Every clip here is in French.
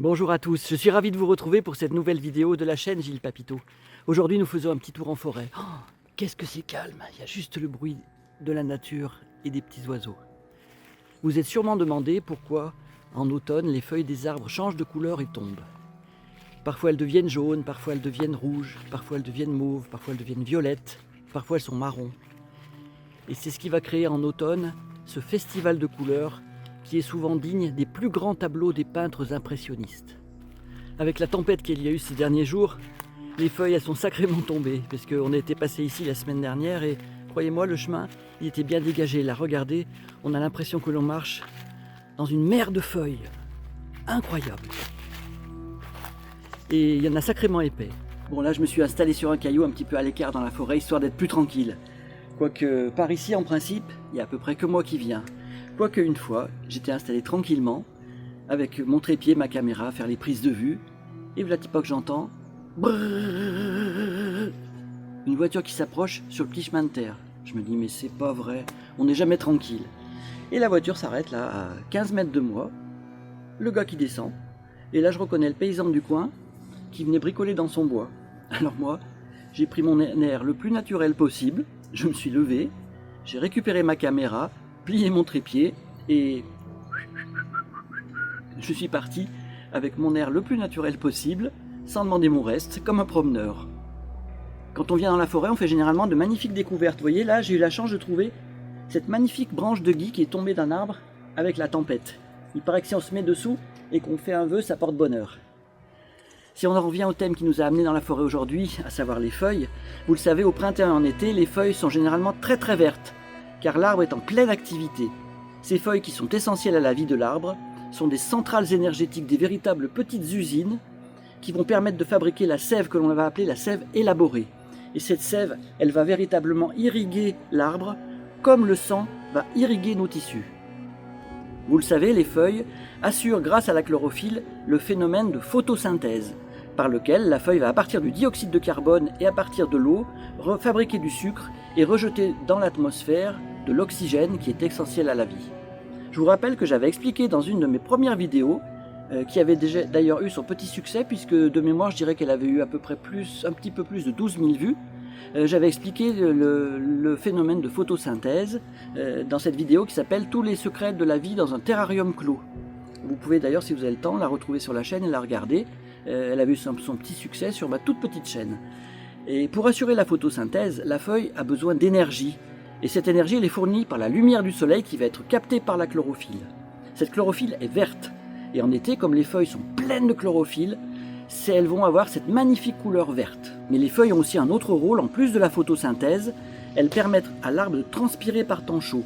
Bonjour à tous, je suis ravi de vous retrouver pour cette nouvelle vidéo de la chaîne Gilles Papito. Aujourd'hui nous faisons un petit tour en forêt. Oh, qu'est-ce que c'est calme, il y a juste le bruit de la nature et des petits oiseaux. Vous êtes sûrement demandé pourquoi en automne les feuilles des arbres changent de couleur et tombent. Parfois elles deviennent jaunes, parfois elles deviennent rouges, parfois elles deviennent mauves, parfois elles deviennent violettes, parfois elles sont marrons. Et c'est ce qui va créer en automne ce festival de couleurs qui est souvent digne des plus grands tableaux des peintres impressionnistes. Avec la tempête qu'il y a eu ces derniers jours, les feuilles elles sont sacrément tombées, parce qu'on a été passé ici la semaine dernière et croyez-moi, le chemin il était bien dégagé. Là, regardez, on a l'impression que l'on marche dans une mer de feuilles. Incroyable. Et il y en a sacrément épais. Bon, là je me suis installé sur un caillou un petit peu à l'écart dans la forêt, histoire d'être plus tranquille. Quoique par ici en principe, il y a à peu près que moi qui viens. Quoique une fois, j'étais installé tranquillement, avec mon trépied, ma caméra, faire les prises de vue, et voilà pas que j'entends brrrr, une voiture qui s'approche sur le petit chemin de terre. Je me dis mais c'est pas vrai, on n'est jamais tranquille. Et la voiture s'arrête là, à 15 mètres de moi, le gars qui descend, et là je reconnais le paysan du coin qui venait bricoler dans son bois. Alors moi, j'ai pris mon air le plus naturel possible, je me suis levé, j'ai récupéré ma caméra, plié mon trépied et je suis parti avec mon air le plus naturel possible, sans demander mon reste, comme un promeneur. Quand on vient dans la forêt, on fait généralement de magnifiques découvertes. Vous voyez, là, j'ai eu la chance de trouver cette magnifique branche de gui qui est tombée d'un arbre avec la tempête. Il paraît que si on se met dessous et qu'on fait un vœu, ça porte bonheur. Si on en revient au thème qui nous a amenés dans la forêt aujourd'hui, à savoir les feuilles, vous le savez, au printemps et en été, les feuilles sont généralement très très vertes, car l'arbre est en pleine activité. Ces feuilles qui sont essentielles à la vie de l'arbre sont des centrales énergétiques, des véritables petites usines qui vont permettre de fabriquer la sève que l'on va appeler la sève élaborée. Et cette sève, elle va véritablement irriguer l'arbre comme le sang va irriguer nos tissus. Vous le savez, les feuilles assurent grâce à la chlorophylle le phénomène de photosynthèse, par lequel la feuille va à partir du dioxyde de carbone et à partir de l'eau fabriquer du sucre et rejeter dans l'atmosphère de l'oxygène qui est essentiel à la vie. Je vous rappelle que j'avais expliqué dans une de mes premières vidéos, qui avait déjà d'ailleurs eu son petit succès, puisque de mémoire je dirais qu'elle avait eu à peu près un petit peu plus de 12 000 vues. J'avais expliqué le phénomène de photosynthèse dans cette vidéo qui s'appelle « Tous les secrets de la vie dans un terrarium clos ». Vous pouvez d'ailleurs, si vous avez le temps, la retrouver sur la chaîne et la regarder. Elle avait eu son petit succès sur ma toute petite chaîne. Et pour assurer la photosynthèse, la feuille a besoin d'énergie. Et cette énergie, elle est fournie par la lumière du soleil qui va être captée par la chlorophylle. Cette chlorophylle est verte. Et en été, comme les feuilles sont pleines de chlorophylle, elles vont avoir cette magnifique couleur verte. Mais les feuilles ont aussi un autre rôle, en plus de la photosynthèse, elles permettent à l'arbre de transpirer par temps chaud.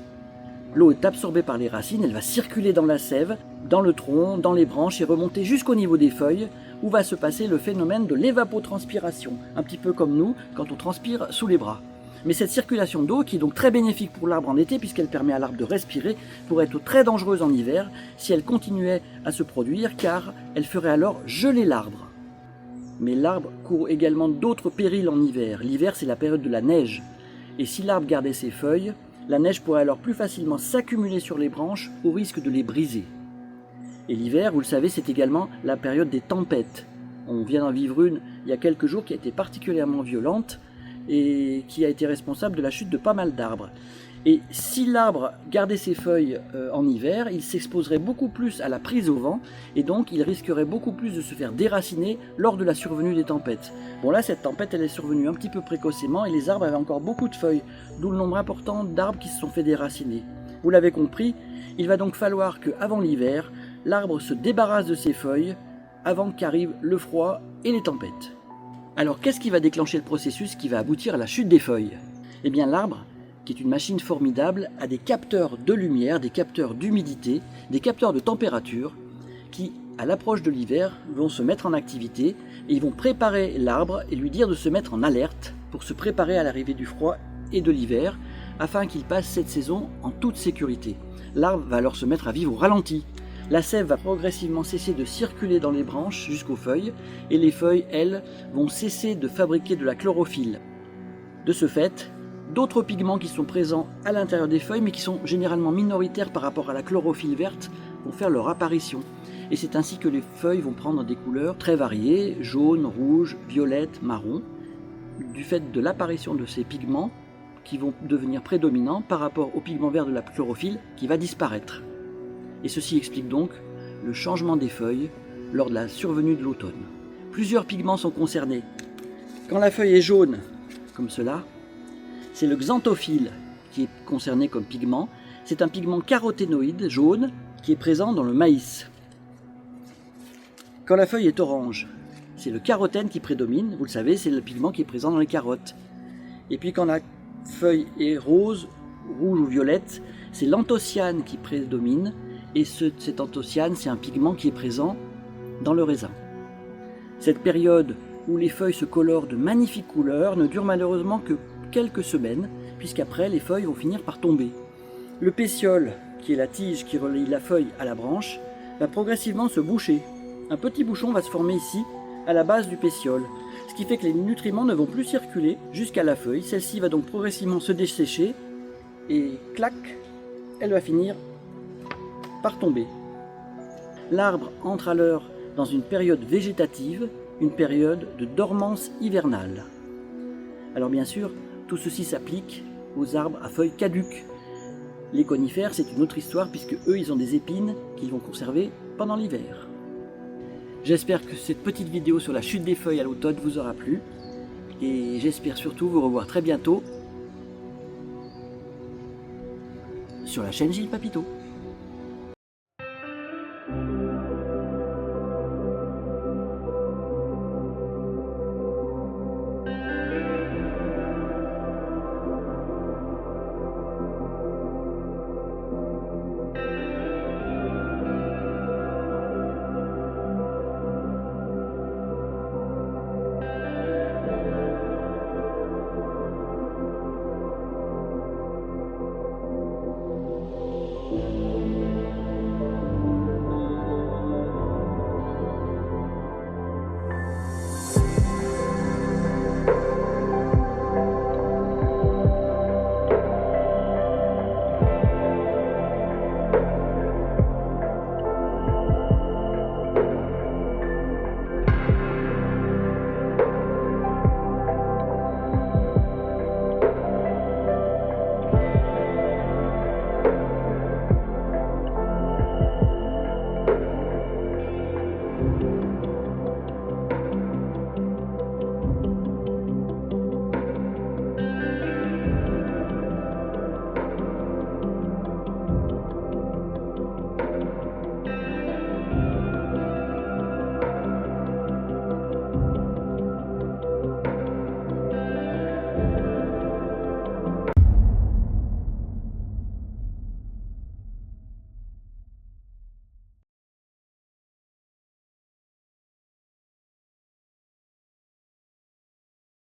L'eau est absorbée par les racines, elle va circuler dans la sève, dans le tronc, dans les branches et remonter jusqu'au niveau des feuilles, où va se passer le phénomène de l'évapotranspiration, un petit peu comme nous quand on transpire sous les bras. Mais cette circulation d'eau, qui est donc très bénéfique pour l'arbre en été, puisqu'elle permet à l'arbre de respirer, pourrait être très dangereuse en hiver si elle continuait à se produire, car elle ferait alors geler l'arbre. Mais l'arbre court également d'autres périls en hiver. L'hiver, c'est la période de la neige. Et si l'arbre gardait ses feuilles, la neige pourrait alors plus facilement s'accumuler sur les branches au risque de les briser. Et l'hiver, vous le savez, c'est également la période des tempêtes. On vient d'en vivre une il y a quelques jours qui a été particulièrement violente et qui a été responsable de la chute de pas mal d'arbres. Et si l'arbre gardait ses feuilles en hiver, il s'exposerait beaucoup plus à la prise au vent et donc il risquerait beaucoup plus de se faire déraciner lors de la survenue des tempêtes. Bon là, cette tempête, elle est survenue un petit peu précocement et les arbres avaient encore beaucoup de feuilles, d'où le nombre important d'arbres qui se sont fait déraciner. Vous l'avez compris, il va donc falloir qu'avant l'hiver, l'arbre se débarrasse de ses feuilles avant qu'arrive le froid et les tempêtes. Alors qu'est-ce qui va déclencher le processus qui va aboutir à la chute des feuilles? Eh bien l'arbre, qui est une machine formidable, a des capteurs de lumière, des capteurs d'humidité, des capteurs de température qui, à l'approche de l'hiver, vont se mettre en activité et ils vont préparer l'arbre et lui dire de se mettre en alerte pour se préparer à l'arrivée du froid et de l'hiver afin qu'il passe cette saison en toute sécurité. L'arbre va alors se mettre à vivre au ralenti. La sève va progressivement cesser de circuler dans les branches jusqu'aux feuilles et les feuilles, elles, vont cesser de fabriquer de la chlorophylle. De ce fait, d'autres pigments qui sont présents à l'intérieur des feuilles mais qui sont généralement minoritaires par rapport à la chlorophylle verte vont faire leur apparition. Et c'est ainsi que les feuilles vont prendre des couleurs très variées, jaune, rouge, violette, marron, du fait de l'apparition de ces pigments qui vont devenir prédominants par rapport au pigment vert de la chlorophylle qui va disparaître. Et ceci explique donc le changement des feuilles lors de la survenue de l'automne. Plusieurs pigments sont concernés. Quand la feuille est jaune, comme cela, c'est le xanthophyle qui est concerné comme pigment. C'est un pigment caroténoïde jaune qui est présent dans le maïs. Quand la feuille est orange, c'est le carotène qui prédomine. Vous le savez, c'est le pigment qui est présent dans les carottes. Et puis quand la feuille est rose, rouge ou violette, c'est l'anthocyane qui prédomine. Et cet anthocyane, c'est un pigment qui est présent dans le raisin. Cette période où les feuilles se colorent de magnifiques couleurs ne dure malheureusement que quelques semaines, puisqu'après les feuilles vont finir par tomber. Le pétiole, qui est la tige qui relie la feuille à la branche, va progressivement se boucher. Un petit bouchon va se former ici, à la base du pétiole, ce qui fait que les nutriments ne vont plus circuler jusqu'à la feuille. Celle-ci va donc progressivement se dessécher et clac, elle va finir par tomber. L'arbre entre alors dans une période végétative, une période de dormance hivernale. Alors bien sûr, tout ceci s'applique aux arbres à feuilles caduques. Les conifères, c'est une autre histoire puisque eux, ils ont des épines qu'ils vont conserver pendant l'hiver. J'espère que cette petite vidéo sur la chute des feuilles à l'automne vous aura plu et j'espère surtout vous revoir très bientôt sur la chaîne Gilles Papito.